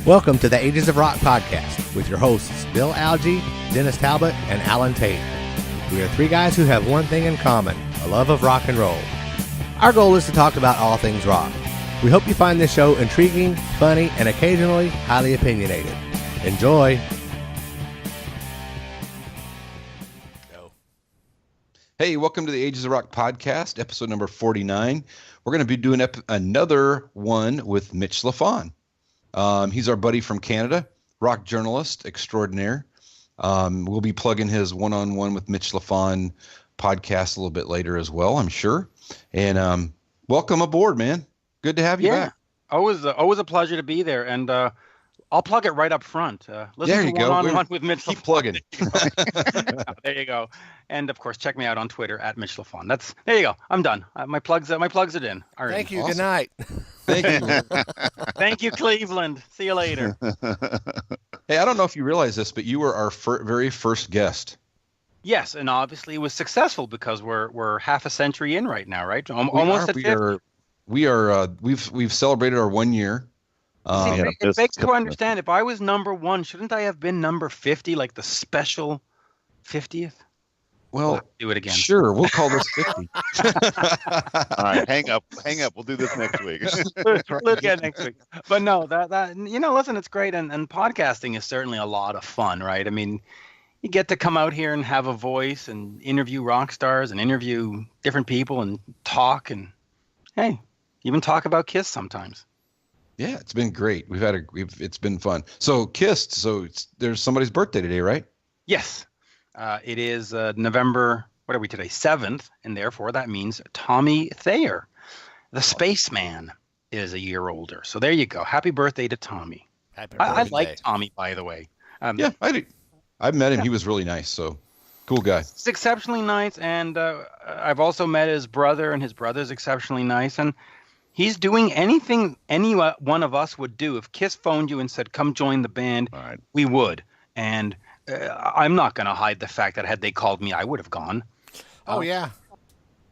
Welcome to the Ages of Rock podcast with your hosts Bill Algie, Dennis Talbot, and Alan Tate. We are three guys who have one thing in common, a love of rock and roll. Our goal is to talk about all things rock. We hope you find this show intriguing, funny, and occasionally highly opinionated. Enjoy! Hey, welcome to the Ages of Rock podcast, episode number 49. We're going to be doing another one with Mitch Lafon. He's our buddy from Canada, rock journalist extraordinaire. We'll be plugging his one-on-one with Mitch Lafon podcast a little bit later as well, I'm sure. And welcome aboard, man. Good to have you back. Always a pleasure to be there. And I'll plug it right up front. Listen there you to One-on-One with Mitch Keep Lafon. plugging. There you go. And of course, check me out on Twitter at Mitch Lafon. There you go. I'm done. My plugs are in. Already. Thank you. Awesome. Good night. Thank you. Thank you, Cleveland. See you later. Hey, I don't know if you realize this, but you were our very first guest. Yes, and obviously it was successful because we're half a century in right now, right? Almost at 50. We've celebrated our 1 year. It begs to understand, if I was number one, shouldn't I have been number 50, like the special 50th? Well, do it again. Sure, we'll call this 50. All right, hang up. We'll do this next week. Let's get next week. But no, that listen, it's great, and podcasting is certainly a lot of fun, right? I mean, you get to come out here and have a voice and interview rock stars and interview different people and talk and, hey, even talk about Kiss sometimes. Yeah, it's been great. It's been fun. So Kiss, there's somebody's birthday today, right? Yes. It is November, what are we today, 7th, and therefore that means Tommy Thayer, the spaceman, is a year older. So there you go. Happy birthday to Tommy. Happy birthday. I like Tommy, by the way. Yeah, I do. I've met him. Yeah. He was really nice. So cool guy. He's exceptionally nice, and I've also met his brother, and his brother's exceptionally nice, and he's doing anything any one of us would do. If Kiss phoned you and said, come join the band, right, we would. And I'm not going to hide the fact that had they called me, I would have gone. Oh, yeah.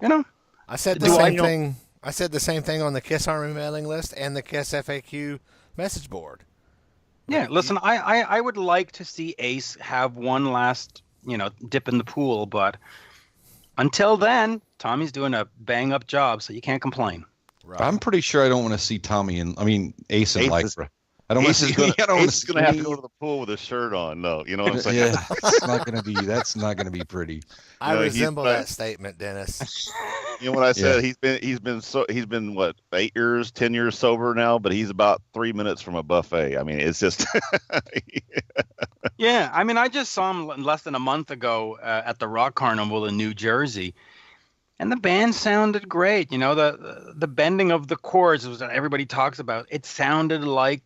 You know? I said the same thing. I said the same thing on the Kiss Army mailing list and the Kiss FAQ message board. Yeah, listen, I would like to see Ace have one last, dip in the pool, but until then, Tommy's doing a bang-up job, so you can't complain. Right. I'm pretty sure I don't want to see Ace in Lycra. I don't want to see. Ace is going to have to go to the pool with his shirt on. No, you know what I'm saying? Yeah, that's not going to be pretty. I resemble that statement, Dennis. You know what I said? Yeah. He's been what, 10 years sober now, but he's about 3 minutes from a buffet. I mean, it's just. Yeah, I mean, I just saw him less than a month ago at the Rock Carnival in New Jersey. And the band sounded great. The bending of the chords was what everybody talks about. It sounded like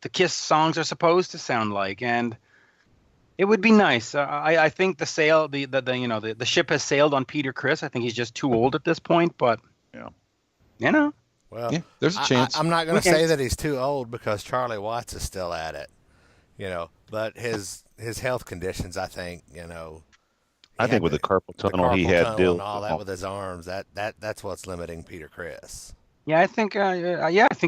the Kiss songs are supposed to sound like, and it would be nice. I think the ship has sailed on Peter Criss. I think he's just too old at this point, but well, there's a chance. I'm not going to say that he's too old because Charlie Watts is still at it, but his health conditions, I think, I think with the carpal tunnel he had deal and all that with his arms, that's what's limiting Peter Criss. Yeah, I think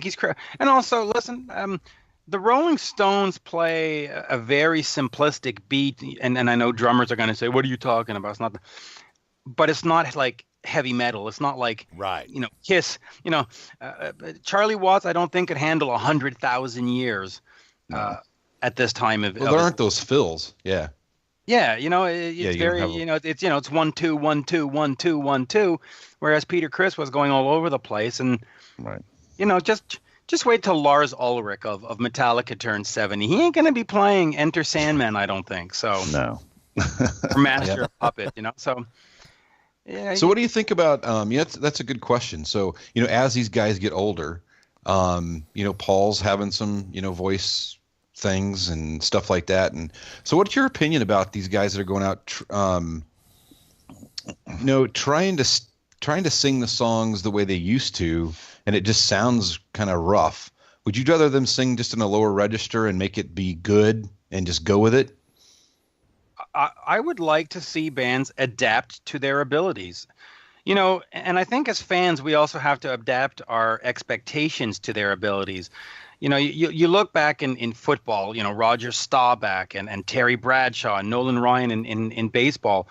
he's correct. And also, listen, the Rolling Stones play a very simplistic beat, and I know drummers are going to say, "What are you talking about?" It's not, but it's not like heavy metal. It's not like Kiss. Charlie Watts, I don't think could handle 100,000 years at this time of. Well, there aren't those fills. Yeah. Yeah, it's very, it's 1 2 1 2 1 2 1 2, whereas Peter Criss was going all over the place, and right. Just wait till Lars Ulrich of Metallica turns 70. He ain't gonna be playing Enter Sandman, I don't think. So no, or Master of Puppet, So yeah. So what do you think about? That's a good question. So as these guys get older, Paul's having some voice things and stuff like that. And so what's your opinion about these guys that are going out, trying to sing the songs the way they used to, and it just sounds kind of rough? Would you rather them sing just in a lower register and make it be good and just go with it? I would like to see bands adapt to their abilities. And I think as fans, we also have to adapt our expectations to their abilities. You look back in football, Roger Staubach and Terry Bradshaw and Nolan Ryan in baseball.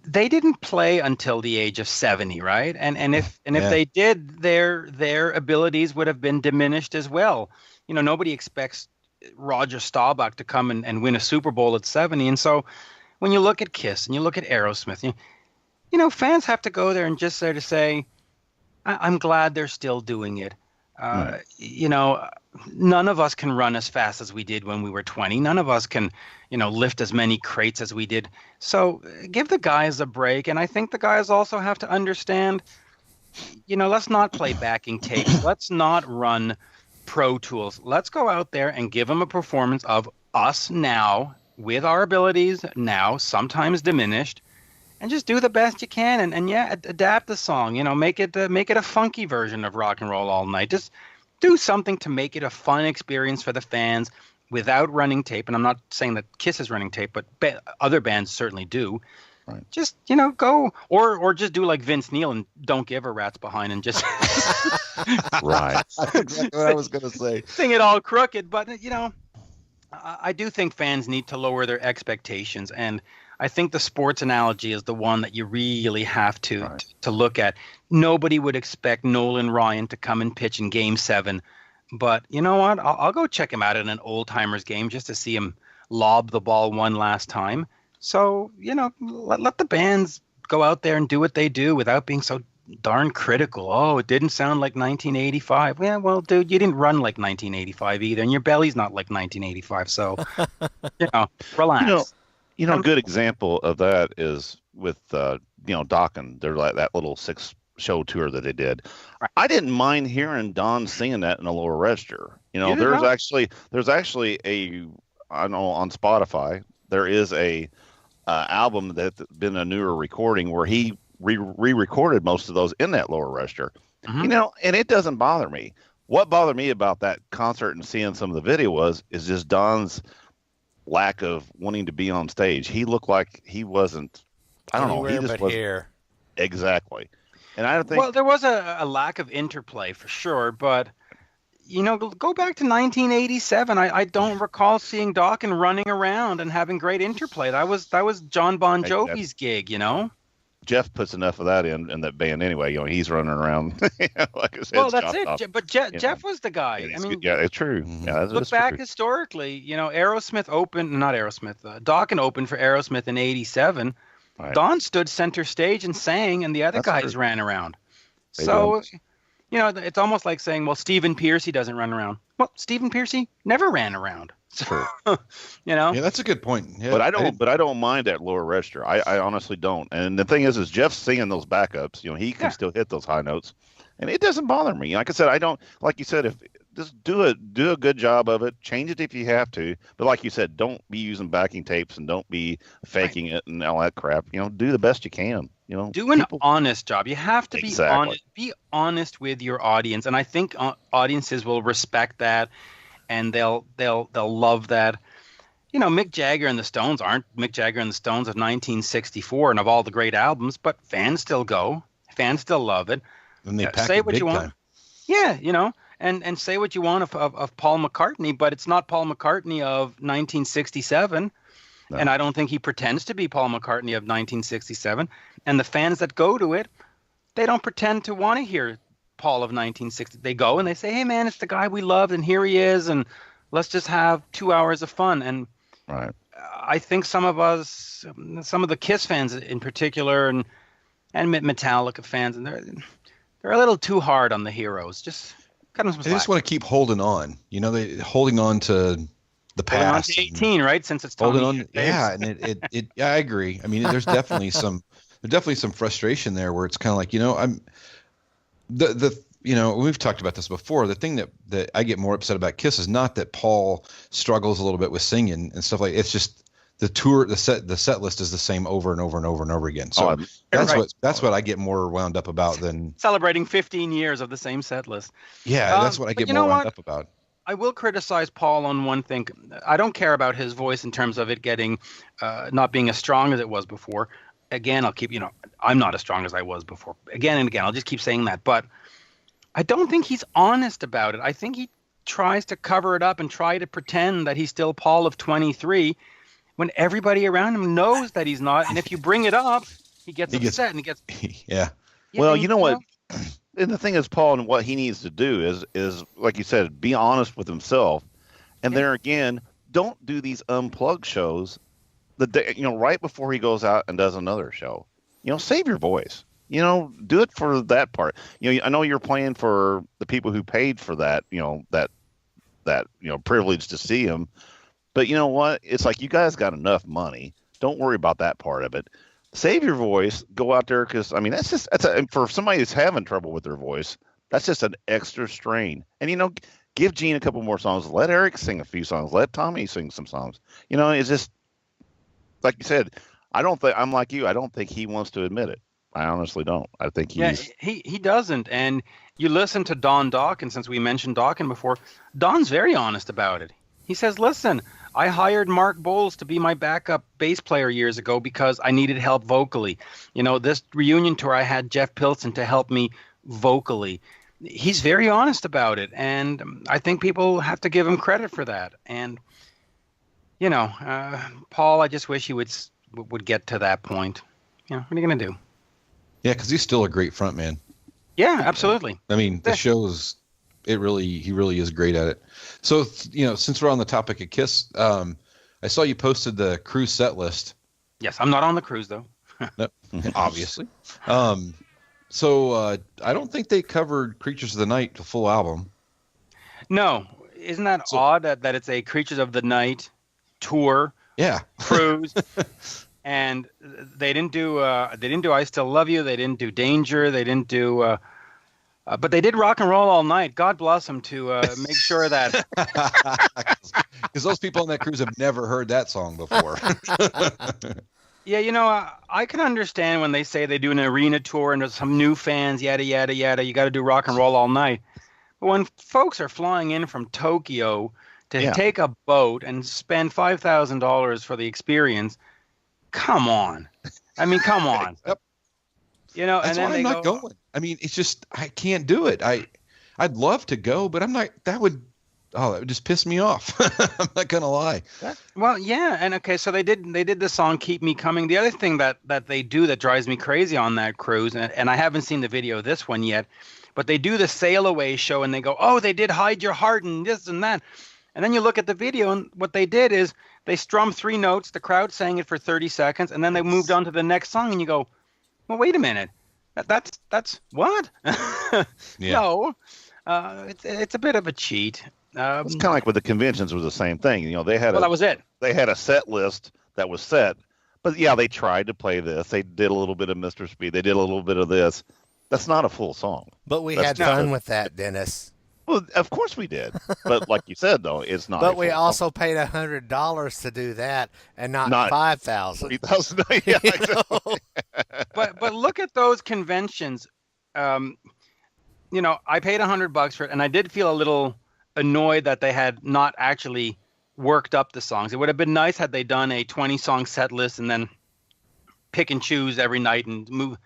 They didn't play until the age of 70, right? And if they did, their abilities would have been diminished as well. Nobody expects Roger Staubach to come and win a Super Bowl at 70. And so when you look at Kiss and you look at Aerosmith, fans have to go there and just sort of say, I'm glad they're still doing it. None of us can run as fast as we did when we were 20. None of us can, lift as many crates as we did. So give the guys a break. And I think the guys also have to understand, let's not play backing tapes. Let's not run Pro Tools. Let's go out there and give them a performance of us now with our abilities now, sometimes diminished, and just do the best you can. And adapt the song, make it a funky version of Rock and Roll All Night. Just do something to make it a fun experience for the fans without running tape. And I'm not saying that Kiss is running tape, but other bands certainly do. Right. Just, go or just do like Vince Neil and don't give a rat's behind and just Right. That's exactly what I was going to say. sing it all crooked. But, I do think fans need to lower their expectations. And I think the sports analogy is the one that you really have to look at. Nobody would expect Nolan Ryan to come and pitch in Game 7. But you know what? I'll go check him out in an old-timers game just to see him lob the ball one last time. So, let the bands go out there and do what they do without being so darn critical. Oh, it didn't sound like 1985. Yeah, well, dude, you didn't run like 1985 either, and your belly's not like 1985. So, relax. A good example of that is with Dokken. They're like that little 6-show tour that they did. Right. I didn't mind hearing Don singing that in a lower register. There's actually I know on Spotify there is a album that's been a newer recording where he re-recorded most of those in that lower register. Mm-hmm. And it doesn't bother me. What bothered me about that concert and seeing some of the video is just Don's lack of wanting to be on stage. He looked like he wasn't. I don't know. He just was here. Exactly. And I don't think. Well, there was a lack of interplay for sure, but go back to 1987. I don't recall seeing Dokken running around and having great interplay. That was John Bon Jovi's gig. Jeff puts enough of that in that band anyway. He's running around. Like I said, well, that's it. off. But Jeff was the guy. It's true. Yeah, look back historically. Aerosmith opened, not Aerosmith. Dokken opened for Aerosmith in '87. Right. Don stood center stage and sang, and the other guys ran around. It's almost like saying, well, Stephen Pearcy doesn't run around. Well, Stephen Pearcy never ran around. Sure. Yeah, that's a good point. Yeah, but I don't mind that lower register. I honestly don't. And the thing is Jeff's singing those backups. He can still hit those high notes, and it doesn't bother me. Like I said, I don't. Like you said, if just do a good job of it. Change it if you have to. But like you said, don't be using backing tapes and don't be faking it and all that crap. Do the best you can. Do an honest job. You have to be honest. Be honest with your audience, and I think audiences will respect that, and they'll love that. Mick Jagger and the Stones aren't Mick Jagger and the Stones of 1964 and of all the great albums, but fans still go. Fans still love it. And they pack say it what big you want. time. Yeah, and say what you want of Paul McCartney, but it's not Paul McCartney of 1967. No. And I don't think he pretends to be Paul McCartney of 1967. And the fans that go to it, they don't pretend to want to hear Paul of 1960. They go and they say, hey, man, it's the guy we loved, and here he is, and let's just have 2 hours of fun. And right. I think some of the Kiss fans in particular, and Metallica fans, and they're a little too hard on the heroes. Just cut them some slack. They just want to keep holding on. They holding on to the past. 18, right? Since it's holding on. Yeah, and it I agree. I mean, there's definitely some frustration there where it's kind of like, we've talked about this before. The thing that I get more upset about Kiss is not that Paul struggles a little bit with singing and stuff like it's just the tour, the set list is the same over and over and over and over again. So that's what I get more wound up about than celebrating 15 years of the same set list. Yeah, that's what I get more wound up about. I will criticize Paul on one thing. I don't care about his voice in terms of it getting not being as strong as it was before. Again, I'll keep, I'm not as strong as I was before. Again and again, I'll just keep saying that. But I don't think he's honest about it. I think he tries to cover it up and try to pretend that he's still Paul of 23 when everybody around him knows that he's not. And if you bring it up, he gets upset and he gets. Yeah. Well, you know what? And the thing is, Paul, and what he needs to do is like you said, be honest with himself. And there again, don't do these unplugged shows the day, right before he goes out and does another show. Save your voice. Do it for that part. I know you're playing for the people who paid for that, that privilege to see him. But you know what? It's like you guys got enough money. Don't worry about that part of it. Save your voice. Go out there because for somebody who's having trouble with their voice, that's just an extra strain. And give Gene a couple more songs. Let Eric sing a few songs. Let Tommy sing some songs. It's just like you said. I'm like you. I don't think he wants to admit it. I honestly don't. I think he doesn't. And you listen to Don Dawkins, since we mentioned Dawkins before. Don's very honest about it. He says, listen, I hired Mark Bowles to be my backup bass player years ago because I needed help vocally. This reunion tour, I had Jeff Pilson to help me vocally. He's very honest about it. And I think people have to give him credit for that. And, Paul, I just wish he would get to that point. What are you going to do? Yeah, because he's still a great frontman. Yeah, absolutely. I mean, the shows, he really is great at it. So, since we're on the topic of Kiss, I saw you posted the cruise set list. Yes, I'm not on the cruise, though. No, obviously. So I don't think they covered Creatures of the Night, the full album. No. Isn't that odd that it's a Creatures of the Night tour? Yeah. Cruise. And they didn't do I Still Love You. They didn't do Danger. They didn't do but they did Rock and Roll All Night. God bless them to make sure that. Because those people on that cruise have never heard that song before. Yeah, I can understand when they say they do an arena tour and there's some new fans, yada, yada, yada. You got to do Rock and Roll All Night. But when folks are flying in from Tokyo to take a boat and spend $5,000 for the experience, come on. I mean, come on. Yep. That's and then why I'm not going. I mean, it's just I can't do it. I'd love to go, but I'm not. That would just piss me off. I'm not gonna lie. Well, yeah, and okay, so they did the song "Keep Me Coming." The other thing that they do that drives me crazy on that cruise, and I haven't seen the video of this one yet, but they do the Sail Away show, and they go, "Oh, they did Hide Your Heart and this and that," and then you look at the video, and what they did is they strummed 3 notes, the crowd sang it for 30 seconds, and then they moved on to the next song, and you go, "Well, wait a minute." That's what? No, it's a bit of a cheat. It's kind of like with the conventions was the same thing. They had that was it. They had a set list that was set, but they tried to play this. They did a little bit of Mr. Speed. They did a little bit of this. That's not a full song. But we had fun with that, Dennis. Well, of course we did. But like you said, though, it's not. But we also paid $100 to do that, and not $5,000. $3,000. Yeah, exactly. But look at those conventions. I paid $100 for it, and I did feel a little annoyed that they had not actually worked up the songs. It would have been nice had they done a 20-song set list and then pick and choose every night and move.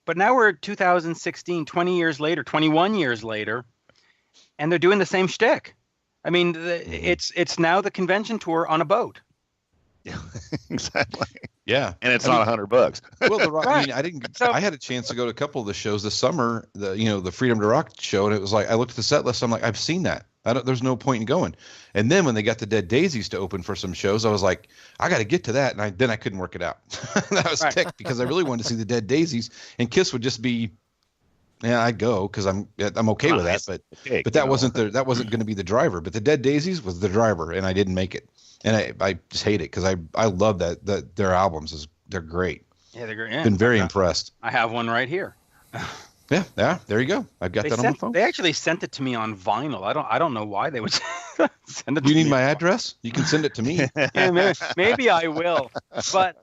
But now we're 2016, 21 years later. And they're doing the same shtick. I mean, it's now the convention tour on a boat. Yeah, exactly. Yeah, and it's not $100. Well, right. I had a chance to go to a couple of the shows this summer. The Freedom to Rock show, and it was like I looked at the set list. I'm like, I've seen that. There's no point in going. And then when they got the Dead Daisies to open for some shows, I was like, I got to get to that. And then I couldn't work it out. I was ticked because I really wanted to see the Dead Daisies, and Kiss would just be. Yeah, I'd go because I'm okay with that, but that wasn't going to be the driver. But the Dead Daisies was the driver, and I didn't make it, and I just hate it because I love that their albums they're great. Yeah, they're great. Yeah. Been very impressed. I have one right here. Yeah, there you go. I've got that on my phone. They actually sent it to me on vinyl. I don't know why they would send it. You need my address? You can send it to me. Yeah, maybe I will. But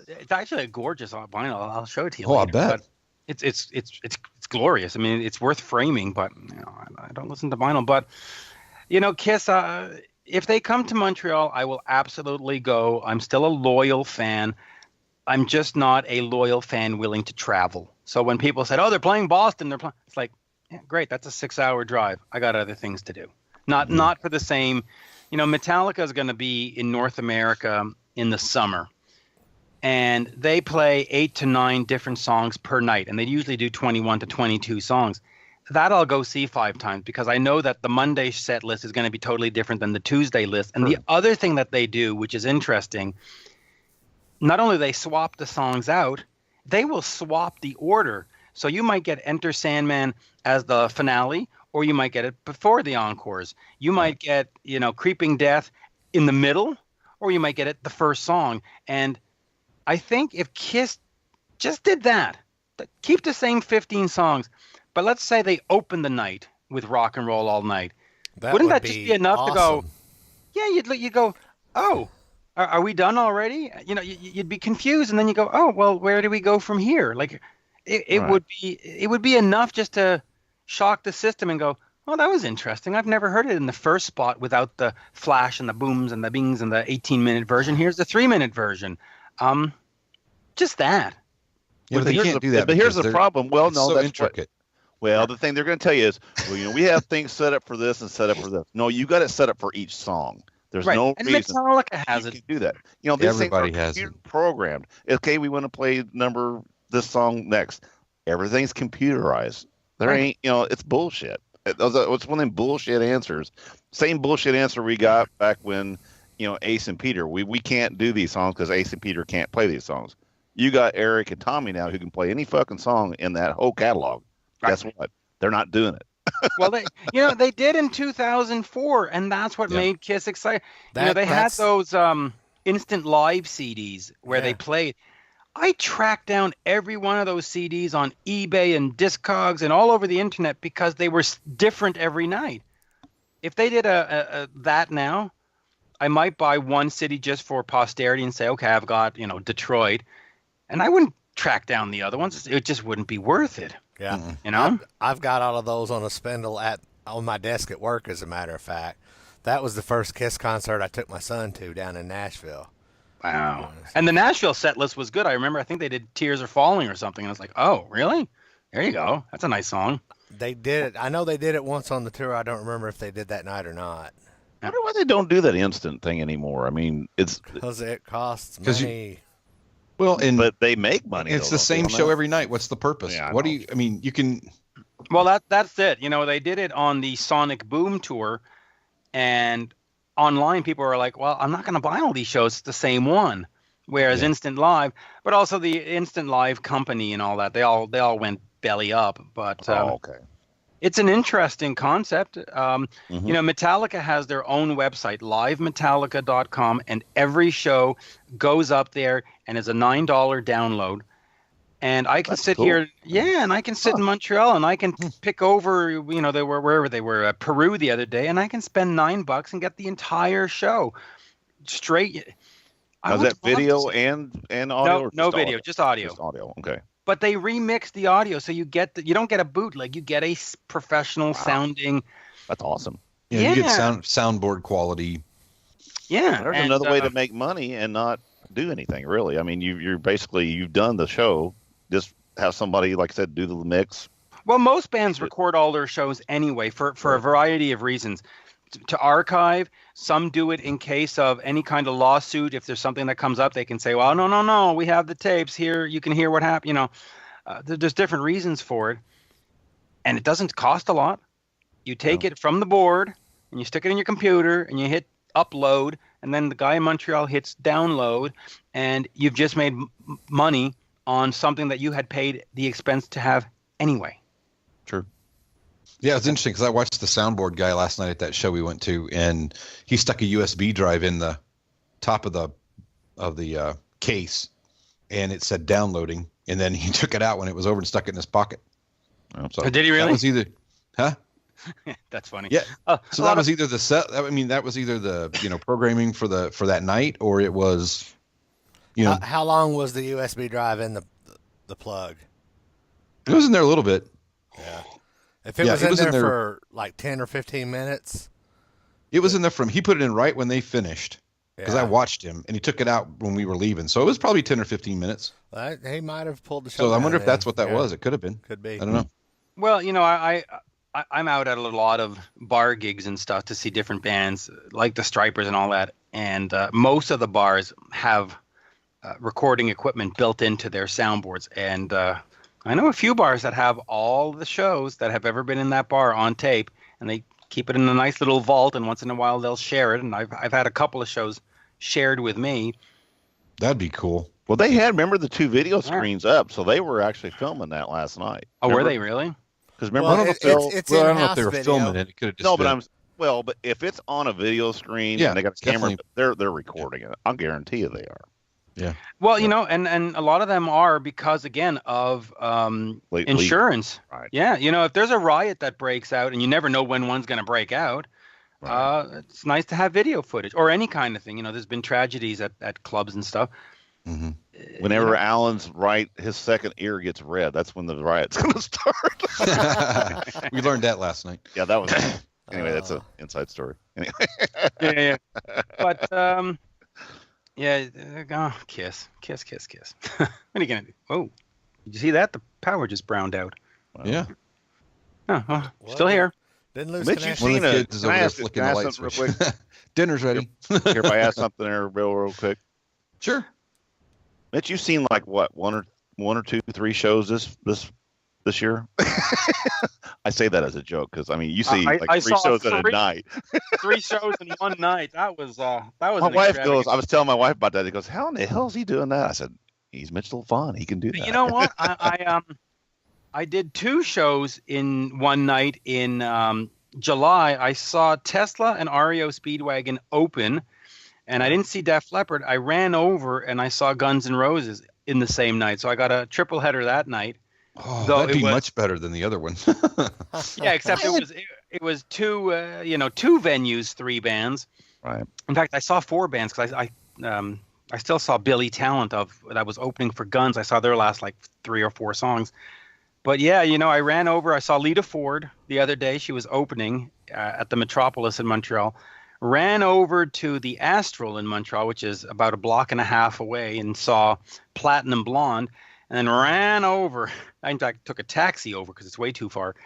it's actually a gorgeous vinyl. I'll show it to you. Oh, later. I bet. But it's glorious. I mean, it's worth framing, but I don't listen to vinyl. But Kiss, if they come to Montreal, I will absolutely go. I'm still a loyal fan. I'm just not a loyal fan willing to travel. So when people said, "Oh, they're playing Boston," it's like, yeah, great. That's a 6-hour drive. I got other things to do. Not for the same. Metallica is going to be in North America in the summer, and they play 8 to 9 different songs per night, and they usually do 21 to 22 songs. That I'll go see 5 times because I know that the Monday set list is going to be totally different than the Tuesday list. And the other thing that they do, which is interesting, not only they swap the songs out, they will swap the order. So you might get Enter Sandman as the finale, or you might get it before the encores. You might get, Creeping Death in the middle, or you might get it the first song. And I think if Kiss just did that, keep the same 15 songs, but let's say they open the night with Rock and Roll All Night. Wouldn't that just be enough to go, yeah, you'd go, oh, are we done already? You'd be confused, and then you go, oh, well, where do we go from here? Like, it would be enough just to shock the system and go, oh, that was interesting. I've never heard it in the first spot without the flash and the booms and the bings and the 18-minute version. Here's the 3-minute version. Just that. Yeah, but they can't do that. But here's the problem. Well, no, so that's intricate. The thing they're going to tell you is, we have things set up for this and set up for this. No, you got it set up for each song. There's no and reason Metallica has you it. can do that. These Everybody things are has computer it. programmed. Okay, we want to play this song next. Everything's computerized. There ain't, it's bullshit. It's one of them bullshit answers. Same bullshit answer we got back when, Ace and Peter. We can't do these songs because Ace and Peter can't play these songs. You got Eric and Tommy now who can play any fucking song in that whole catalog. Right. Guess what? They're not doing it. Well, they did in 2004, and that's what made Kiss exciting. They had those instant live CDs where they played. I tracked down every one of those CDs on eBay and Discogs and all over the internet because they were different every night. If they did that now, I might buy one city just for posterity and say, okay, I've got Detroit, and I wouldn't track down the other ones. It just wouldn't be worth it. Yeah. I've got all of those on a spindle on my desk at work, as a matter of fact. That was the first Kiss concert I took my son to down in Nashville. Wow. And the Nashville set list was good. I remember, I think they did Tears Are Falling or something. And I was like, oh, really? There you go. That's a nice song. They did it. I know they did it once on the tour. I don't remember if they did that night or not. I wonder why they don't do that instant thing anymore. I mean, it's because it costs money. But they make money. It's the same show every night. What's the purpose? Yeah, you can. Well, that's it. They did it on the Sonic Boom tour, and online people are like, well, I'm not going to buy all these shows. It's the same one. Whereas Instant Live, but also the Instant Live company and all that, they all went belly up. But okay. It's an interesting concept. Metallica has their own website, livemetallica.com, and every show goes up there and is a $9 download. And I can sit here, and I can sit in Montreal, and I can pick over, they were wherever they were, Peru the other day, and I can spend $9 and get the entire show straight. Is that video and audio? No video, just audio. Just audio, okay. But they remix the audio, so you don't get a bootleg. You get a professional sounding. That's awesome. You get soundboard quality. Yeah, there's another way to make money and not do anything really. I mean, you've done the show. Just have somebody, like I said, do the mix. Well, most bands record all their shows anyway for a variety of reasons. To archive, some do it in case of any kind of lawsuit. If there's something that comes up, they can say, well, no, we have the tapes here. You can hear what happened. There's different reasons for it. And it doesn't cost a lot. You take it from the board and you stick it in your computer and you hit upload, and then the guy in Montreal hits download, and you've just made money on something that you had paid the expense to have anyway. True. Yeah, it's interesting because I watched the soundboard guy last night at that show we went to, and he stuck a USB drive in the top of the case, and it said downloading, and then he took it out when it was over and stuck it in his pocket. So did he really? That was either, huh? That's funny. Yeah. So that was either the set. I mean, that was either the programming for that night, or it was, How long was the USB drive in the plug? It was in there a little bit. Yeah. If it was in there for like 10 or 15 minutes. It was in there he put it in right when they finished. Because I watched him, and he took it out when we were leaving. So it was probably 10 or 15 minutes. He might have pulled the show. So I wonder if that's what that was. It could have been. Could be. I don't know. Well, I'm out at a lot of bar gigs and stuff to see different bands like the Stripers and all that. And most of the bars have recording equipment built into their soundboards. And I know a few bars that have all the shows that have ever been in that bar on tape, and they keep it in a nice little vault. And once in a while, they'll share it. And I've had a couple of shows shared with me. That'd be cool. Well, they had, remember, the 2 video screens up, so they were actually filming that last night. Oh, remember? were they really? Because remember, Well, it's I don't know if they were filming it. It could have just been. but if it's on a video screen and they got a camera, they're recording it. I'll guarantee you they are. Yeah. Well, and a lot of them are because, again, of insurance. Right. Yeah, if there's a riot that breaks out, and you never know when one's going to break out, it's nice to have video footage or any kind of thing. There's been tragedies at clubs and stuff. Mm-hmm. Whenever Alan's right, his second ear gets red. That's when the riot's going to start. We learned that last night. Yeah, that was anyway. That's an inside story. Anyway. Yeah. But kiss. What are you gonna do? Oh, did you see that? The power just browned out. Wow. Yeah. Oh, well, still here. Didn't lose Mitch, connection. you've One of seen the kids is over there flicking the light real switch. quick? Dinner's ready. Here, if I ask something there real quick. Sure. Mitch, you've seen like what, one or two, 3 shows this year? I say that as a joke because you see I 3 shows in a night. 3 shows in one night. That was My wife goes. I was telling my wife about that. He goes, "How in the hell is he doing that?" I said, "He's Mitch Lafon. He can do that." You know what? I did 2 shows in one night in July. I saw Tesla and REO Speedwagon open, and I didn't see Def Leppard. I ran over and I saw Guns N' Roses in the same night. So I got a triple header that night. Oh, that'd be much better than the other one. Yeah, except it was 2 venues, 3 bands. Right. In fact, I saw 4 bands because I still saw Billy Talent that was opening for Guns. I saw their last 3 or 4 songs. But yeah, I ran over. I saw Lita Ford the other day. She was opening at the Metropolis in Montreal. Ran over to the Astral in Montreal, which is about a block and a half away, and saw Platinum Blonde. And then ran over. I in fact took a taxi over because it's way too far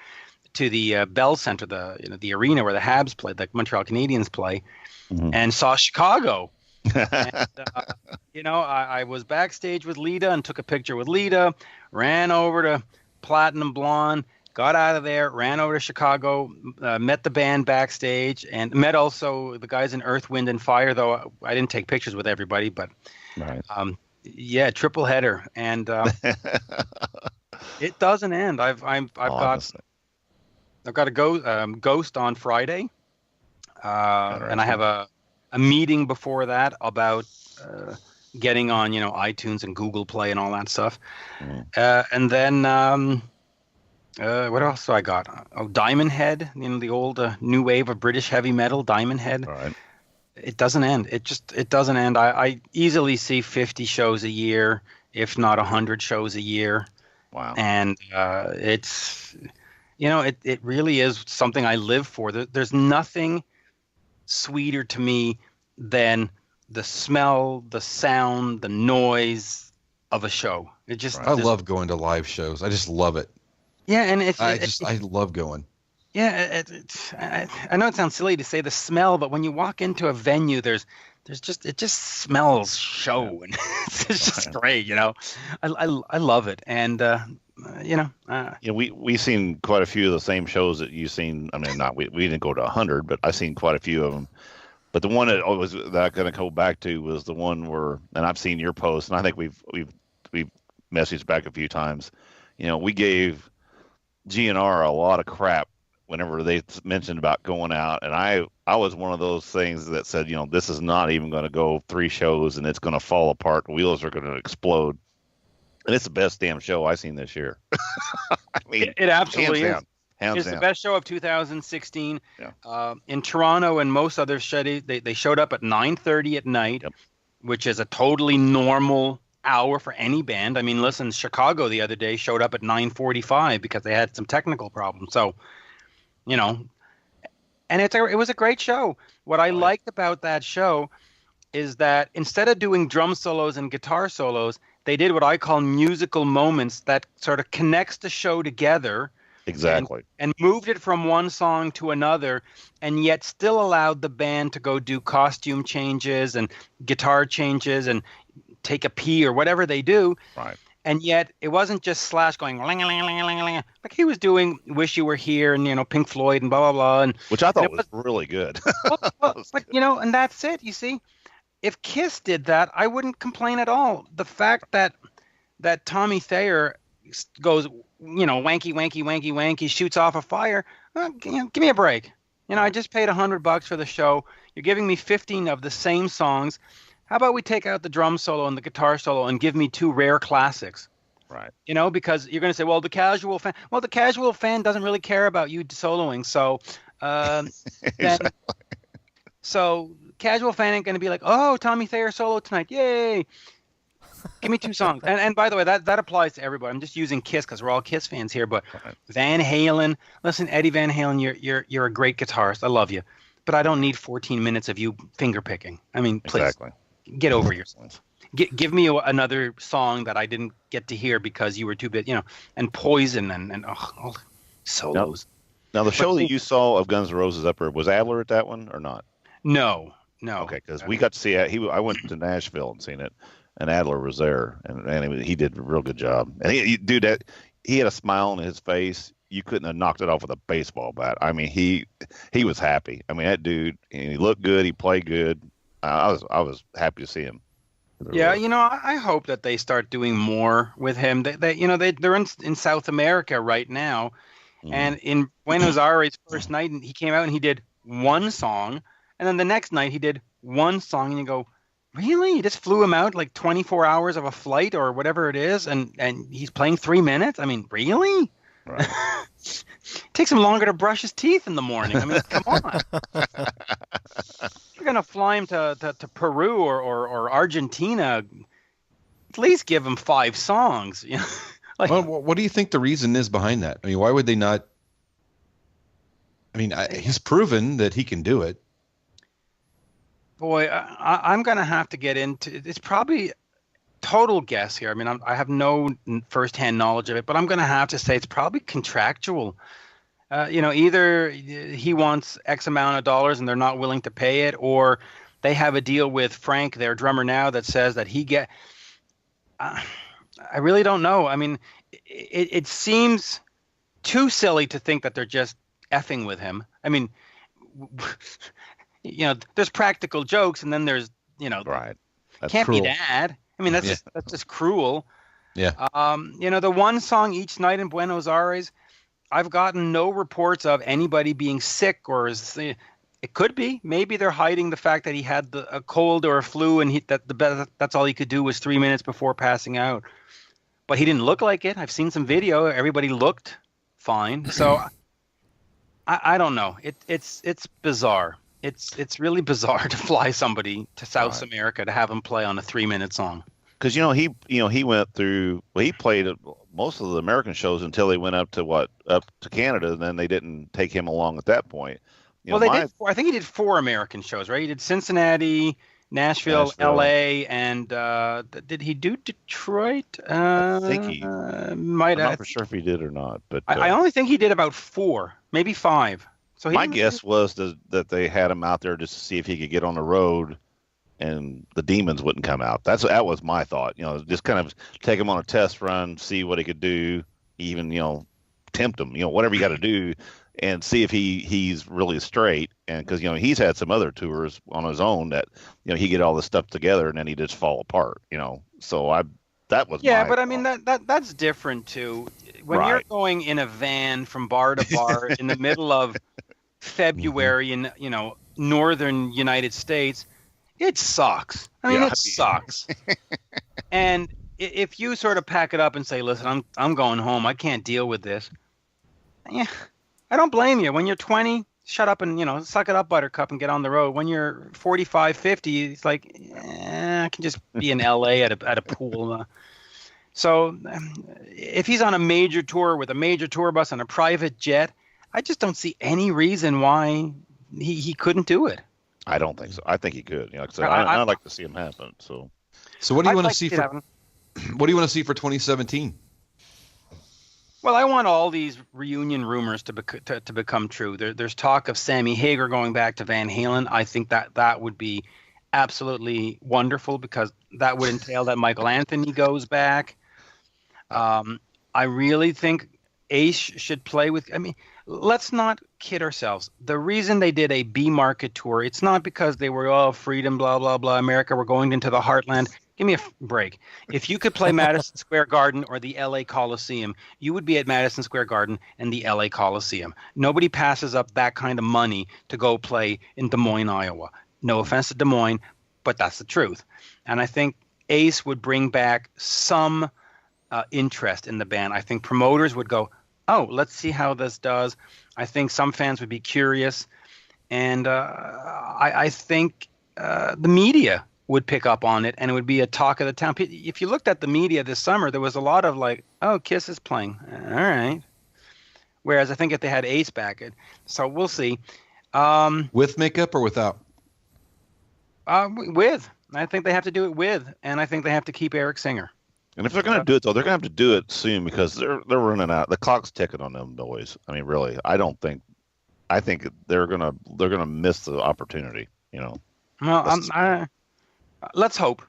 to the Bell Center, the arena where the Habs play, the Montreal Canadiens play, and saw Chicago. And, I was backstage with Lita and took a picture with Lita. Ran over to Platinum Blonde, got out of there, ran over to Chicago, met the band backstage, and met also the guys in Earth, Wind, and Fire. Though I didn't take pictures with everybody, but right. Yeah, triple header, and it doesn't end. I've got a Ghost on Friday, and I have a meeting before that about getting on iTunes and Google Play and all that stuff, and then what else do I got? Oh, Diamond Head, the old new wave of British heavy metal, Diamond Head. All right. It doesn't end. It doesn't end. I easily see 50 shows a year, if not 100 shows a year. Wow. And it's, it really is something I live for. There's nothing sweeter to me than the smell, the sound, the noise of a show. It just, I love going to live shows. I just love it. Yeah, and I love going. Yeah, I know it sounds silly to say the smell, but when you walk into a venue, it just smells show, and it's just great. I love it, and we've seen quite a few of the same shows that you've seen. I mean, we didn't go to 100, but I've seen quite a few of them. But the one that I'm going to go back to was the one where, and I've seen your post, and I think we've messaged back a few times. We gave GNR a lot of crap whenever they mentioned about going out, and I was one of those things that said, this is not even going to go 3 shows, and it's going to fall apart. The wheels are going to explode, and it's the best damn show I've seen this year. I mean, it absolutely is. It's the best show of 2016. Yeah. In Toronto and most other cities, they showed up at 9:30 at night, which is a totally normal hour for any band. I mean, listen, Chicago the other day showed up at 9:45 because they had some technical problems. So, and it was a great show. What I liked about that show is that instead of doing drum solos and guitar solos, they did what I call musical moments that sort of connects the show together Exactly. And moved it from one song to another, and yet still allowed the band to go do costume changes and guitar changes and take a pee or whatever they do. Right. And yet it wasn't just Slash going ling-a-ling-a-ling-a-ling. Like he was doing Wish You Were Here and, Pink Floyd and blah, blah, blah. And, which I thought was really good. but, and that's it. You see, if Kiss did that, I wouldn't complain at all. The fact that Tommy Thayer goes, wanky, wanky, wanky, wanky, shoots off a fire, give me a break. I just paid $100 for the show. You're giving me 15 of the same songs. How about we take out the drum solo and the guitar solo and give me 2 rare classics? Right. Because you're going to say, well, the casual fan doesn't really care about you soloing. So, Exactly. so casual fan ain't going to be like, oh, Tommy Thayer solo tonight. Yay. Give me 2 songs. And by the way, that applies to everybody. I'm just using Kiss because we're all Kiss fans here. But Right. Van Halen, listen, Eddie Van Halen, you're a great guitarist. I love you. But I don't need 14 minutes of you finger picking. I mean, please. Exactly. Get over yourself. Give me another song that I didn't get to hear because you were too big, and Poison and solos. Now the show that you saw of Guns N' Roses up there, was Adler at that one or not? No. Okay, because we got to see it. I went to Nashville and seen it, and Adler was there, and he did a real good job. And he had a smile on his face. You couldn't have knocked it off with a baseball bat. I mean, he was happy. I mean, that dude, he looked good. He played good. I was happy to see him. Yeah, I hope that they start doing more with him. They're in South America right now, and in Buenos Aires first night, and he came out and he did one song, and then the next night he did one song, and you go, really? You just flew him out like 24 hours of a flight or whatever it is, and he's playing 3 minutes? I mean, really? Right. Takes him longer to brush his teeth in the morning. I mean, come on. You're gonna fly him to Peru or Argentina. At least give him 5 songs. What do you think the reason is behind that? I mean, why would they not? I mean, he's proven that he can do it. Boy, I'm gonna have to get into. It's probably total guess here. I mean, I have no firsthand knowledge of it, but I'm going to have to say it's probably contractual. Either he wants X amount of dollars and they're not willing to pay it, or they have a deal with Frank, their drummer now, that says that he get. I really don't know. I mean, it seems too silly to think that they're just effing with him. I mean, there's practical jokes, and then there's right. That's can't cruel. be that. I mean, that's just cruel. Yeah. The one song each night in Buenos Aires, I've gotten no reports of anybody being sick it could be. Maybe they're hiding the fact that he had a cold or a flu, and that's all he could do was 3 minutes before passing out. But he didn't look like it. I've seen some video. Everybody looked fine. So I don't know. It's bizarre. It's really bizarre to fly somebody to South America to have him play on a 3-minute song. Because he went through. Well, he played most of the American shows until they went up to Canada, and then they didn't take him along at that point. They did. I think he did 4 American shows, right? He did Cincinnati, Nashville, L.A., and did he do Detroit? I think he might. I'm not for sure if he did or not, but I only think he did about 4, maybe 5. So my guess was that they had him out there just to see if he could get on the road, and the demons wouldn't come out. That was my thought. Just kind of take him on a test run, see what he could do, even tempt him, whatever you got to do, and see if he's really straight. And because he's had some other tours on his own that he get all this stuff together and then he just fall apart. So that was my but thought. I mean that's different too. When you're going in a van from bar to bar in the middle of February in northern United States, it sucks. I mean, it sucks. And if you sort of pack it up and say, "Listen, I'm going home. I can't deal with this." Yeah, I don't blame you. When you're 20, shut up and suck it up, Buttercup, and get on the road. When you're 45, 50, it's like I can just be in LA at a pool. So if he's on a major tour with a major tour bus and a private jet, I just don't see any reason why he couldn't do it. I don't think so. I think he could. I'd like to see him happen. So what do you want to see for? What do you want to see for 2017? Well, I want all these reunion rumors to become true. There's talk of Sammy Hagar going back to Van Halen. I think that would be absolutely wonderful because that would entail that Michael Anthony goes back. I really think Ace should play with. I mean, let's not kid ourselves. The reason they did a B market tour, it's not because they were freedom, blah blah blah, America. We're going into the heartland. Give me a break. If you could play Madison Square Garden or the LA Coliseum, you would be at Madison Square Garden and the LA Coliseum. Nobody passes up that kind of money to go play in Des Moines, Iowa. No offense to Des Moines, but that's the truth. And I think Ace would bring back some interest in the band. I think promoters would go, oh, let's see how this does. I think some fans would be curious. And I think the media would pick up on it, and it would be a talk of the town. If you looked at the media this summer, there was a lot of like, oh, Kiss is playing. All right. Whereas I think if they had Ace back, so we'll see. With makeup or without? With. I think they have to do it with, and I think they have to keep Eric Singer. And if they're going to do it, though, they're going to have to do it soon because they're running out. The clock's ticking on them boys. I mean, really, I think they're gonna miss the opportunity. You know. Well, let's hope.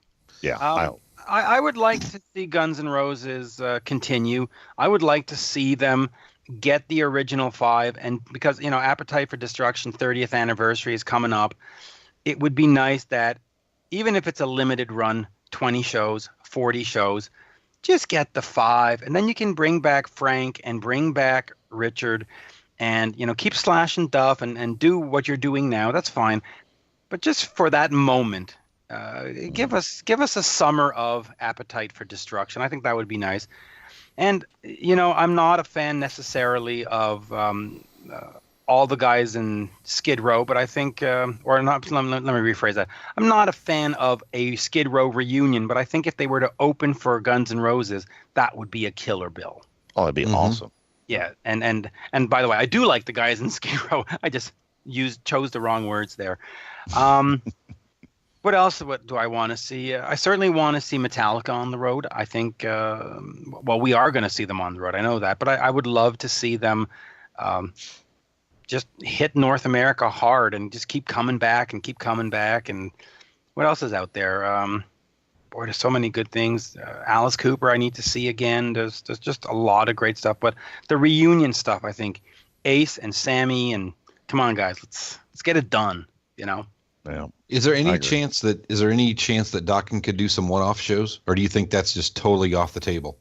Yeah, I hope. I would like to see Guns N' Roses continue. I would like to see them get the original 5, and because Appetite for Destruction 30th anniversary is coming up, it would be nice that even if it's a limited run, 20 shows, 40 shows, just get the 5, and then you can bring back Frank and bring back Richard, and keep Slash and Duff and do what you're doing now. That's fine, but just for that moment. Give us a summer of Appetite for Destruction. I think that would be nice. And I'm not a fan necessarily of all the guys in Skid Row, but I think, or not. Let me rephrase that. I'm not a fan of a Skid Row reunion, but I think if they were to open for Guns N' Roses, that would be a killer bill. Oh, it'd be awesome. Yeah, and by the way, I do like the guys in Skid Row. I just chose the wrong words there. What else do I want to see? I certainly want to see Metallica on the road. I think, we are going to see them on the road. I know that. But I would love to see them just hit North America hard and just keep coming back and keep coming back. And what else is out there? There's so many good things. Alice Cooper I need to see again. There's just a lot of great stuff. But the reunion stuff, I think, Ace and Sammy and come on, guys, let's get it done, Yeah. Is there any chance that Dokken could do some one-off shows, or do you think that's just totally off the table?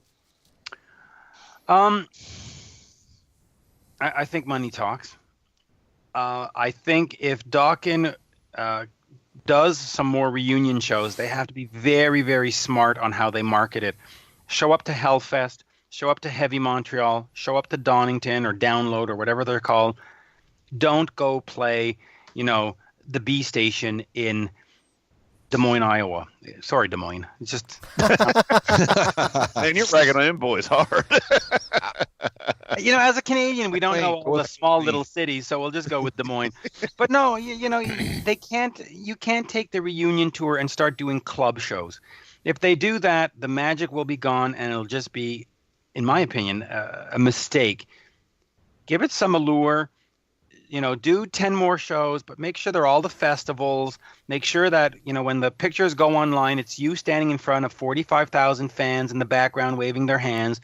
I think money talks. I think if Dokken does some more reunion shows, they have to be very, very smart on how they market it. Show up to Hellfest, show up to Heavy Montreal, show up to Donington or Download or whatever they're called. Don't go play, the B station in Des Moines, Iowa. Sorry, Des Moines. It's just. Man, you're ragging on them boys hard. As a Canadian, we don't know all the small little cities, so we'll just go with Des Moines. But no, they can't. You can't take the reunion tour and start doing club shows. If they do that, the magic will be gone, and it'll just be, in my opinion, a mistake. Give it some allure. Do 10 more shows, but make sure they're all the festivals. Make sure that, when the pictures go online, it's you standing in front of 45,000 fans in the background waving their hands.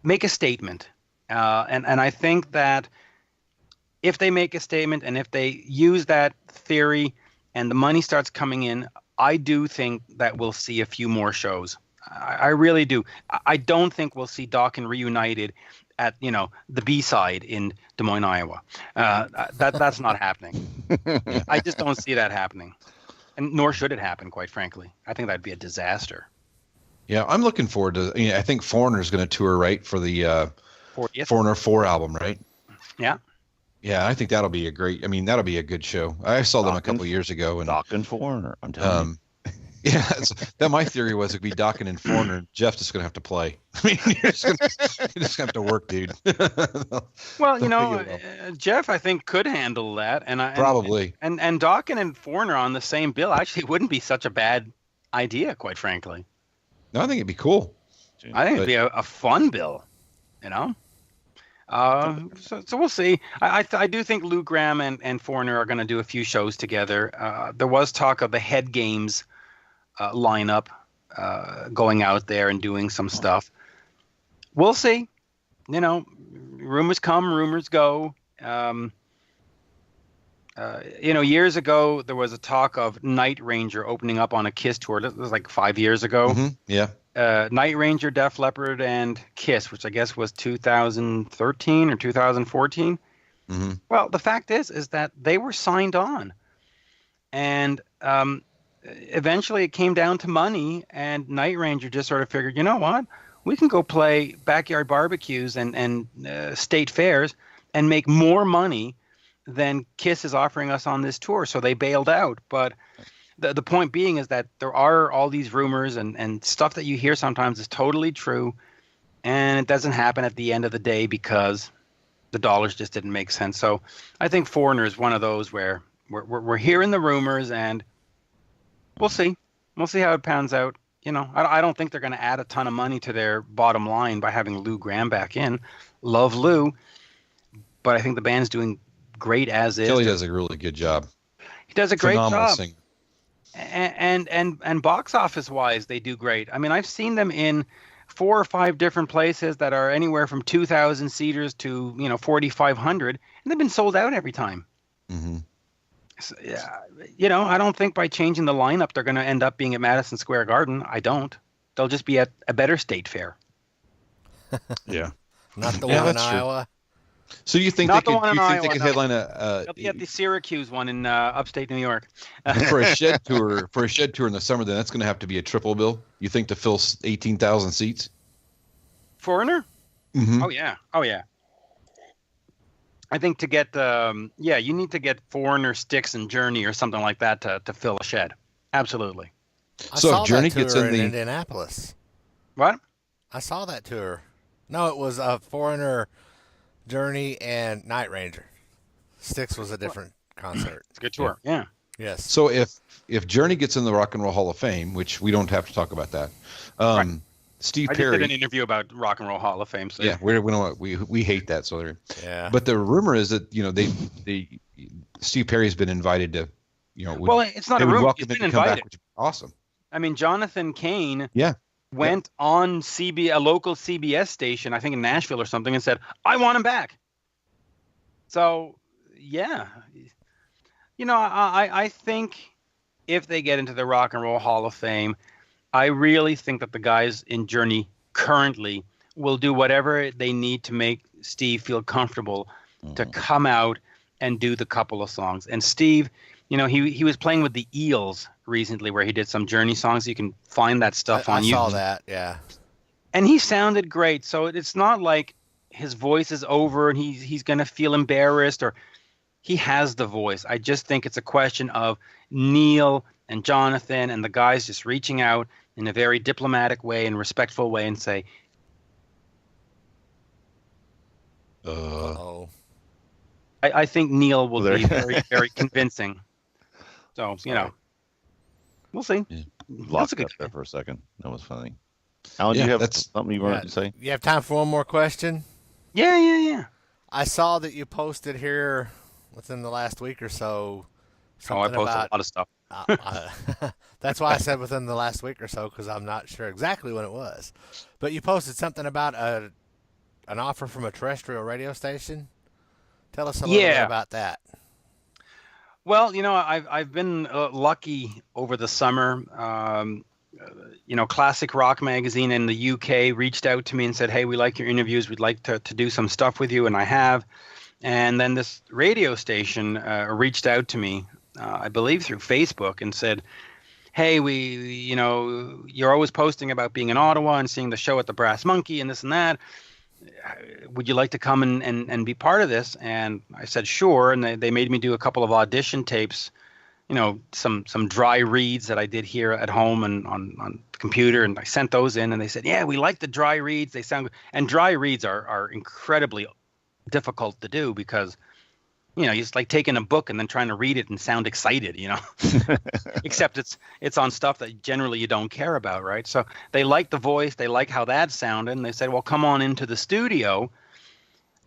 Make a statement. And I think that if they make a statement and if they use that theory and the money starts coming in, I do think that we'll see a few more shows. I really do. I don't think we'll see Dokken reunited at the B-side in Des Moines, Iowa. That's not happening. I just don't see that happening, and nor should it happen. Quite frankly, I think that'd be a disaster. Yeah, I'm looking forward to. I think Foreigner's going to tour right for the 40th? Foreigner 4 album, right? Yeah. Yeah, I think that'll be a good show. I saw them a couple years ago, and Dokken Foreigner. I'm telling you. Yeah, that my theory was it'd be Dokken and Foreigner. And Jeff just gonna have to play. I mean, you're just gonna have to work, dude. Well, Jeff, I think could handle that, and probably. And Dokken and Foreigner on the same bill actually wouldn't be such a bad idea, quite frankly. No, I think it'd be cool. I think it'd be a fun bill. You know. So we'll see. I do think Lou Gramm and Foreigner are going to do a few shows together. There was talk of the Head Games lineup going out there and doing some stuff. We'll see. You know, rumors come, rumors go. Years ago there was a talk of Night Ranger opening up on a Kiss tour. This was like 5 years ago. Mm-hmm. Yeah. Night Ranger, Def Leppard, and Kiss, which I guess was 2013 or 2014. Mm-hmm. Well, the fact is that they were signed on, and eventually it came down to money, and Night Ranger just sort of figured, you know what, we can go play backyard barbecues and state fairs and make more money than Kiss is offering us on this tour. So they bailed out. But the point being is that there are all these rumors and stuff that you hear sometimes is totally true, and it doesn't happen at the end of the day because the dollars just didn't make sense. So I think Foreigner is one of those where we're hearing the rumors, and we'll see. We'll see how it pans out. You know, I don't think they're going to add a ton of money to their bottom line by having Lou Gramm back in. Love Lou, but I think the band's doing great as is. Kelly does a really good job. He does a great Phenomenal job. singer. And box office wise, they do great. I mean, I've seen them in 4 or 5 different places that are anywhere from 2,000 seaters to 4,500, and they've been sold out every time. Mm-hmm. So, yeah, I don't think by changing the lineup they're going to end up being at Madison Square Garden. I don't. They'll just be at a better state fair. Yeah, Not the Yeah, one in that's true. Iowa. so you think Not they the could? one in You think they Iowa, could no. headline They'll be at the Syracuse one in upstate New York. for a shed tour? For a shed tour in the summer, then that's going to have to be a triple bill. You think to fill 18,000 seats? Foreigner? Mm-hmm. Oh yeah. I think to get you need to get Foreigner, Styx, and Journey or something like that to fill a shed. Absolutely. I So if saw Journey that tour gets in the- Indianapolis. What? I saw that tour. No, it was a Foreigner, Journey, and Night Ranger. Styx was a different concert. It's a good tour. Yeah. Yes. So if Journey gets in the Rock and Roll Hall of Fame, which we don't have to talk about that, Right. Steve I just Perry. did an interview about Rock and Roll Hall of Fame. So Yeah, we hate that. So Yeah. but the rumor is that they Steve Perry's been invited to, well, it's not they a would rumor. welcome He's him been to come back, invited. which is awesome. I mean, Jonathan Cain Yeah. went on a local CBS station, I think in Nashville or something, and said, "I want him back." So, yeah, I think if they get into the Rock and Roll Hall of Fame, I really think that the guys in Journey currently will do whatever they need to make Steve feel comfortable to come out and do the couple of songs. And Steve, he was playing with the Eels recently where he did some Journey songs. You can find that stuff on I YouTube. saw that, yeah. And he sounded great. So it's not like his voice is over and he's going to feel embarrassed, or he has the voice. I just think it's a question of Neil and Jonathan and the guys just reaching out in a very diplomatic way and respectful way and say, Oh. I think Neil will There- be very, very convincing. So, we'll see. Yeah. That's Locked a good up there for a second. That was funny. Alan, do Yeah, you have that's- something you wanted to say? You have time for one more question? Yeah. I saw that you posted here within the last week or so. Oh, I something post a about, lot of stuff. that's why I said within the last week or so, because I'm not sure exactly when it was. But you posted something about an offer from a terrestrial radio station. Tell us a little bit about that. Well, I've been lucky over the summer. Classic Rock Magazine in the UK reached out to me and said, "Hey, we like your interviews. We'd like to do some stuff with you," and I have. And then this radio station reached out to me, I believe through Facebook, and said, "Hey, you're always posting about being in Ottawa and seeing the show at the Brass Monkey and this and that. Would you like to come and be part of this?" And I said, sure. And they made me do a couple of audition tapes, some dry reads that I did here at home and on the computer. And I sent those in, and they said, yeah, we like the dry reads. They sound good. And dry reads are incredibly difficult to do because it's like taking a book and then trying to read it and sound excited, except it's on stuff that generally you don't care about, right? So they like the voice, they like how that sounded, and they said, well, come on into the studio,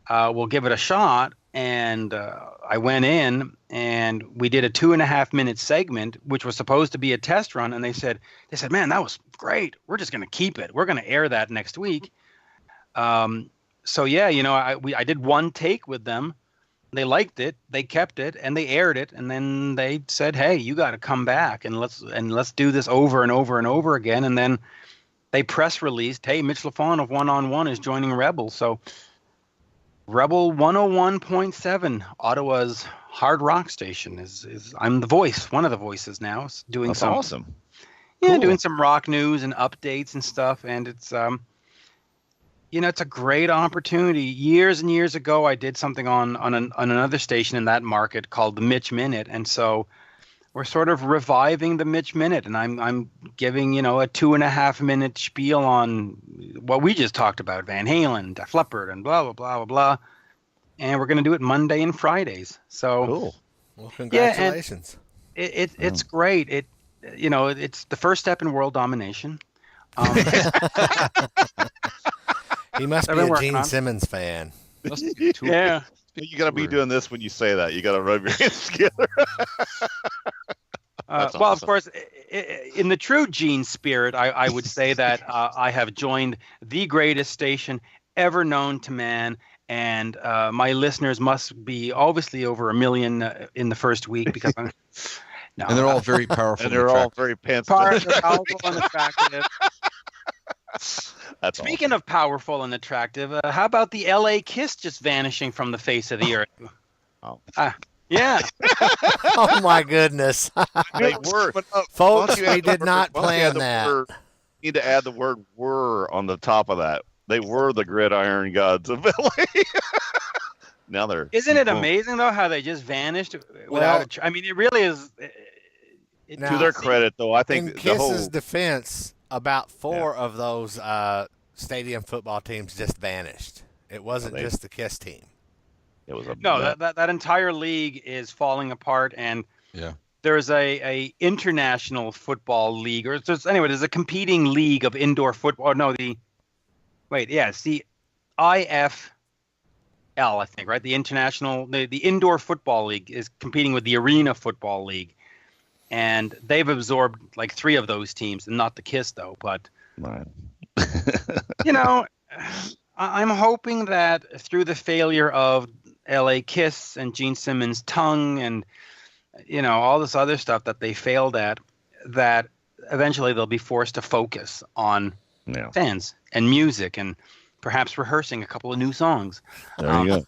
we'll give it a shot. And I went in and we did a 2.5-minute segment, which was supposed to be a test run. And they said, man, that was great. We're just going to keep it. We're going to air that next week. So yeah, I did one take with them. They liked it, they kept it, and they aired it, and then they said, "Hey, you got to come back and let's do this over and over and over again." And then they press released, "Hey, Mitch Lafon of One on One is joining Rebel." So Rebel 101.7, Ottawa's hard rock station, is I'm the voice, one of the voices now, doing That's some awesome. yeah, Cool. doing some rock news and updates and stuff, and it's it's a great opportunity. Years and years ago, I did something on another station in that market called the Mitch Minute, and so we're sort of reviving the Mitch Minute, and I'm giving a 2.5-minute spiel on what we just talked about, Van Halen, Def Leppard, and blah blah blah blah blah, and we're going to do it Monday and Fridays. So Cool. Well, congratulations. it's great. It's the first step in world domination. He must be a Gene Simmons fan. Yeah. You got to be doing this when you say that. You got to rub your hands together. Well, awesome. Of course, in the true Gene spirit, I would say that I have joined the greatest station ever known to man, and my listeners must be obviously over 1 million in the first week because I'm. No, And they're all very powerful. And they're all very pants. powerful and attractive. That's Speaking of powerful and attractive, how about the LA Kiss just vanishing from the face of the earth? Oh. Yeah. Oh my goodness. They were. Folks, we did not plan that. You need to add the word "were" on the top of that. They were the gridiron gods of LA. Now they're. Isn't it amazing though how they just vanished without? I mean, it really is. To their credit, though, I think in Kiss's defense, about 4 of those stadium football teams just vanished. It wasn't just the Kiss team. It was that entire league is falling apart, and there's a international football league, or there's a competing league of indoor football. No, it's the IFL, I think, right? The international, the indoor football league is competing with the arena football league, and they've absorbed like 3 of those teams, and not the Kiss though. But right. I'm hoping that through the failure of LA Kiss and Gene Simmons' tongue and all this other stuff that they failed at, that eventually they'll be forced to focus on fans and music and perhaps rehearsing a couple of new songs. There you go.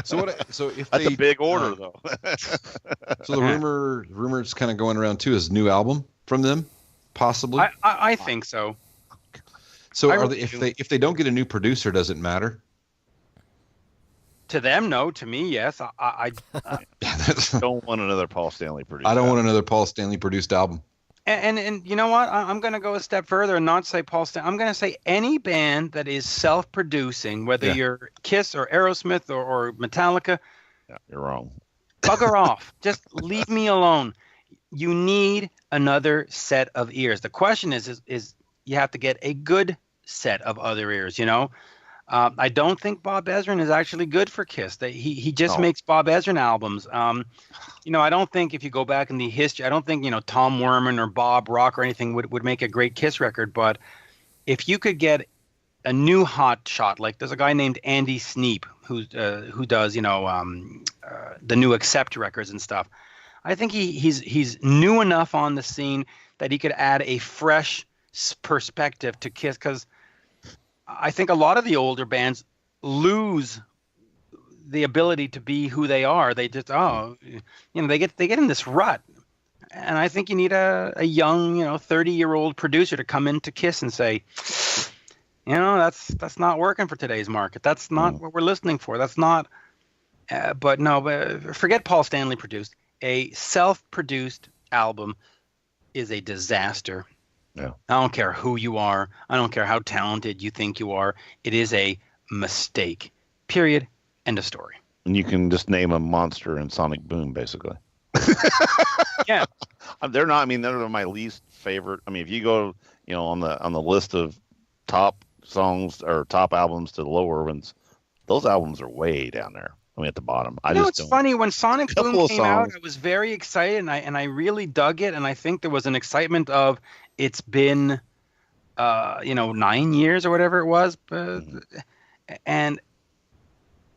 So if that's a big order, though. So the rumors kind of going around too is new album from them, possibly. I think so. So if they don't get a new producer, does it matter? To them, no. To me, yes. I don't want another Paul Stanley produced. I don't want another Paul Stanley produced album. And you know what? I'm going to go a step further and not say Paul Stanley. I'm going to say any band that is self-producing, whether you're Kiss or Aerosmith or Metallica. Yeah, you're wrong. Bugger off. Just leave me alone. You need another set of ears. The question is you have to get a good set of other ears, I don't think Bob Ezrin is actually good for Kiss. He just makes Bob Ezrin albums. I don't think if you go back in the history, I don't think, Tom Werman or Bob Rock or anything would make a great Kiss record. But if you could get a new hot shot, like there's a guy named Andy Sneap who does, the new Accept records and stuff. I think he's new enough on the scene that he could add a fresh perspective to Kiss, because I think a lot of the older bands lose the ability to be who they are. They just they get in this rut, and I think you need a young 30-year-old producer to come into Kiss and say, that's not working for today's market. That's not what we're listening for. That's not. But forget Paul Stanley produced. A self-produced album is a disaster. Yeah. I don't care who you are. I don't care how talented you think you are. It is a mistake. Period. End of story. And you can just name a monster in Sonic Boom, basically. Yeah. They're not. I mean, they're my least favorite. I mean, if you go, on the list of top songs or top albums to the lower ones, those albums are way down there. I mean, at the bottom. It's funny, when Sonic Couple Boom of came out, songs. I was very excited, and I really dug it, and I think there was an excitement of it's been 9 years or whatever it was, and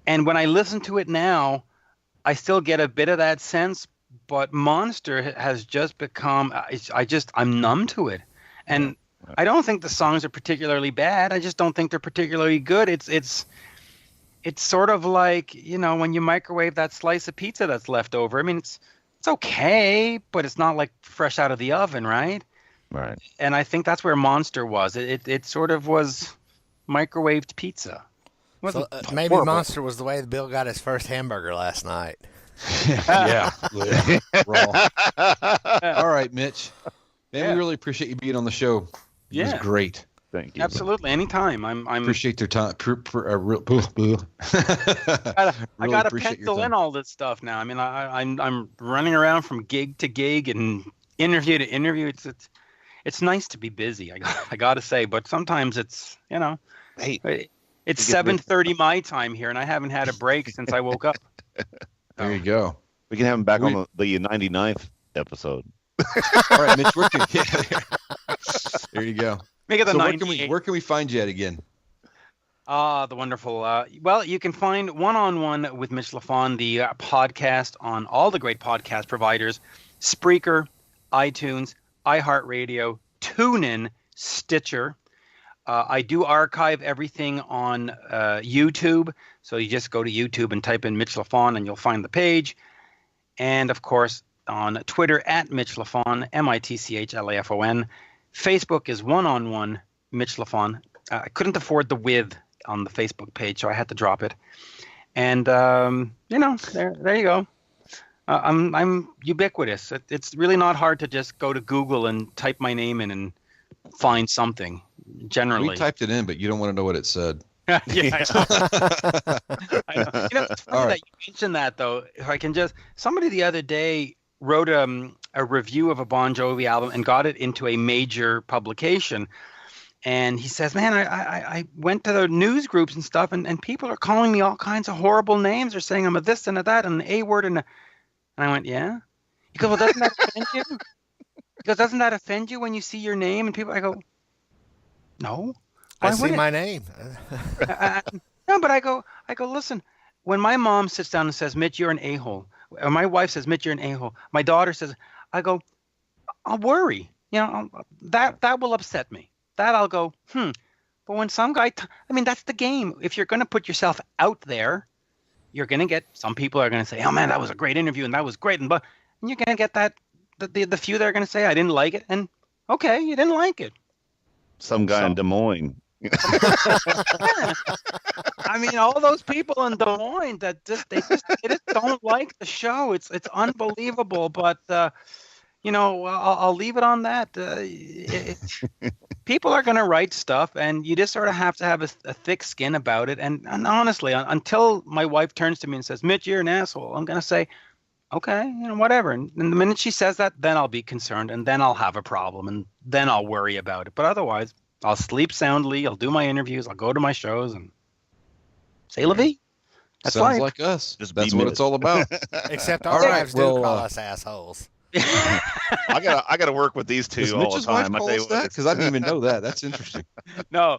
when I listen to it now, I still get a bit of that sense, but Monster has just become I'm numb to it, and I don't think the songs are particularly bad. I just don't think they're particularly good. It's sort of like, when you microwave that slice of pizza that's left over. I mean, it's okay, but it's not like fresh out of the oven, right? Right. And I think that's where Monster was. It sort of was microwaved pizza. So maybe horrible. Monster was the way Bill got his first hamburger last night. Yeah. Raw. All right, Mitch. Man, we really appreciate you being on the show. It was great. Thank you. Absolutely, anytime. I'm Appreciate their time. I gotta pencil in all this stuff now. I mean, I'm running around from gig to gig and interview to interview. It's nice to be busy. I gotta say, but sometimes it's Hey, it's 7:30 my time here, and I haven't had a break since I woke up. There you go. we can have him back on the 99th episode. All right, Mitch. There you go. Make it the So 98. where can we find you at again? The wonderful. Well, you can find One-on-One with Mitch Lafon, the podcast on all the great podcast providers: Spreaker, iTunes, iHeartRadio, TuneIn, Stitcher. I do archive everything on YouTube, so you just go to YouTube and type in Mitch Lafon, and you'll find the page. And of course, on Twitter at Mitch Lafon, MITCHLAFON. Facebook is One-on-One Mitch Lafon. I couldn't afford the with on the Facebook page, so I had to drop it. And there you go. I'm ubiquitous. It's really not hard to just go to Google and type my name in and find something. Generally, We typed it in, but you don't want to know what it said. yeah. I know. It's funny that you mentioned that, though. If I can just, somebody the other day wrote a review of a Bon Jovi album and got it into a major publication. And he says, man, I went to the news groups and stuff, and people are calling me all kinds of horrible names. They're saying I'm a this and a that and an A word. And I went, yeah. He goes, well, doesn't that offend you? He goes, doesn't that offend you when you see your name? And people, I go, no. I see my name. No, but I go, listen, when my mom sits down and says, Mitch, you're an a-hole, or my wife says, Mitch, you're an a-hole, my daughter says, I go, I'll worry. That will upset me. That I'll go, But when some guy, that's the game. If you're going to put yourself out there, you're going to get, some people are going to say, oh man, that was a great interview and that was great. And you're going to get that, the few that are going to say, I didn't like it. And okay, you didn't like it. Some guy in Des Moines. All those people in Des Moines that they just don't like the show. It's unbelievable. But I'll leave it on that. People are going to write stuff, and you just sort of have to have a thick skin about it. And honestly, until my wife turns to me and says, Mitch, you're an asshole, I'm going to say, okay, whatever. And the minute she says that, then I'll be concerned, and then I'll have a problem, and then I'll worry about it. But otherwise, I'll sleep soundly. I'll do my interviews. I'll go to my shows and say la vie. That's Sounds life. like us. Just That's be what Mitch. it's all about. Except All our right, wives do well, call us assholes. I gotta work with these two Does all Mitch's the time. wife call us that? Because I didn't even know that. That's interesting. No,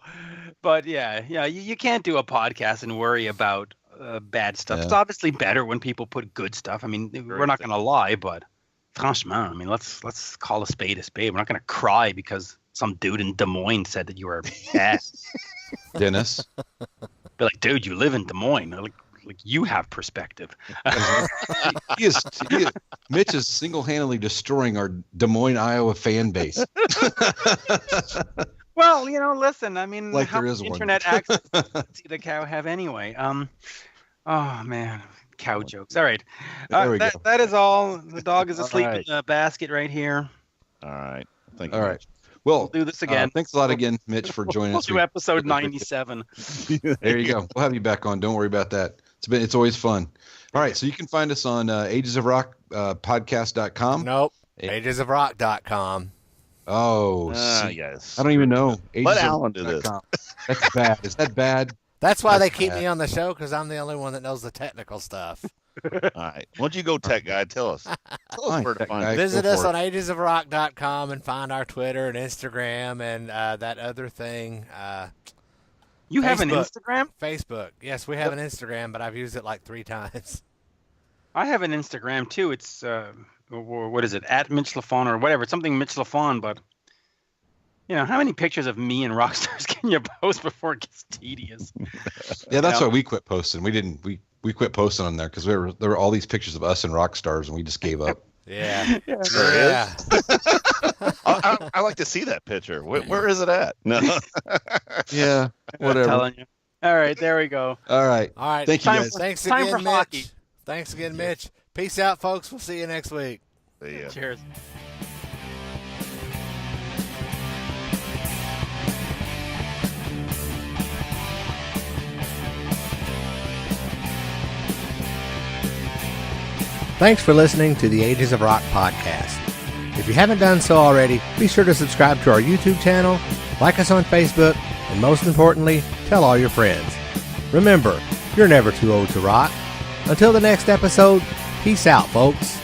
but yeah, you can't do a podcast and worry about bad stuff. Yeah. It's obviously better when people put good stuff. We're not going to lie, but franchement, let's call a spade a spade. We're not going to cry because some dude in Des Moines said that you were bad. Dennis. Be like, dude, you live in Des Moines. Like you have perspective. Mitch is single-handedly destroying our Des Moines, Iowa fan base. Well, listen, Like how there is much one. internet access does the cow have anyway? Oh man, cow jokes. All right, There we go. that is all. The dog is asleep right. in the basket right here. All right. Thank you. All right. Well, We'll do this again. Thanks a lot again, Mitch, for joining We'll us. do episode 97. There you go. We'll have you back on. Don't worry about that. It's always fun. All right, so you can find us on agesofrock podcast.com. Nope. agesofrock.com. Oh, yes. I don't even know. Let Alan do this. That's bad. Is that bad? That's why they keep me on the show, because I'm the only one that knows the technical stuff. All right. Why don't you go, tech guy? Tell us. Tell us where to find it. Visit us on agesofrock.com and find our Twitter and Instagram and that other thing. You have an Facebook. Instagram? Facebook. Yes, we have an Instagram, but I've used it like 3 times. I have an Instagram too. It's what is it? At Mitch Lafon or whatever. It's something Mitch Lafon, but how many pictures of me and rock stars can you post before it gets tedious? Yeah, that's why we quit posting. We quit posting on there because there were all these pictures of us and rock stars, and we just gave up. Yeah. There it is. I like to see that picture. Where is it at? No. Yeah, whatever. I'm telling you. All right, there we go. All right. Thank you, guys. Thanks Time again, for Mitch. hockey. Thanks again, Mitch. Peace out, folks. We'll see you next week. See ya. Cheers. Thanks for listening to the Ages of Rock podcast. If you haven't done so already, be sure to subscribe to our YouTube channel, like us on Facebook, and most importantly, tell all your friends. Remember, you're never too old to rock. Until the next episode, peace out, folks.